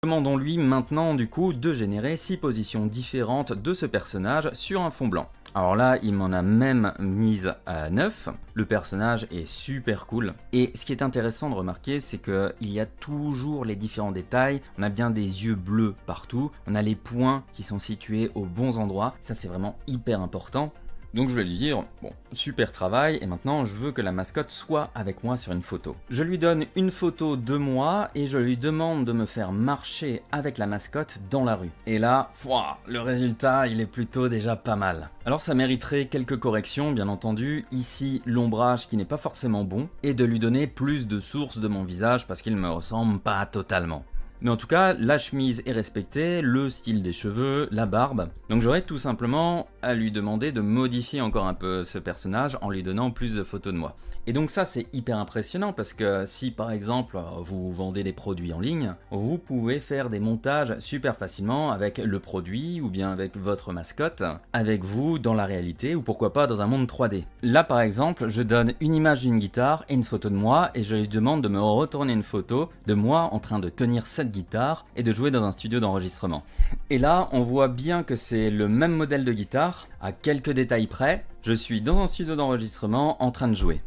Demandons-lui maintenant du coup de générer 6 positions différentes de ce personnage sur un fond blanc. Alors là, il m'en a même mise à 9. Le personnage est super cool. Et ce qui est intéressant de remarquer, c'est qu'il y a toujours les différents détails. On a bien des yeux bleus partout. On a les points qui sont situés aux bons endroits. Ça, c'est vraiment hyper important. Donc je vais lui dire, bon, super travail, et maintenant je veux que la mascotte soit avec moi sur une photo. Je lui donne une photo de moi, et je lui demande de me faire marcher avec la mascotte dans la rue. Et là, le résultat, il est plutôt déjà pas mal. Alors ça mériterait quelques corrections, bien entendu. Ici, l'ombrage qui n'est pas forcément bon, et de lui donner plus de sources de mon visage, parce qu'il ne me ressemble pas totalement. Mais en tout cas, la chemise est respectée, le style des cheveux, la barbe. Donc j'aurais tout simplement à lui demander de modifier encore un peu ce personnage en lui donnant plus de photos de moi. Et donc ça, c'est hyper impressionnant parce que si par exemple vous vendez des produits en ligne, vous pouvez faire des montages super facilement avec le produit ou bien avec votre mascotte, avec vous dans la réalité ou pourquoi pas dans un monde 3D. Là par exemple, je donne une image d'une guitare et une photo de moi et je lui demande de me retourner une photo de moi en train de tenir cette guitare et de jouer dans un studio d'enregistrement. Et là, on voit bien que c'est le même modèle de guitare, à quelques détails près. Je suis dans un studio d'enregistrement en train de jouer.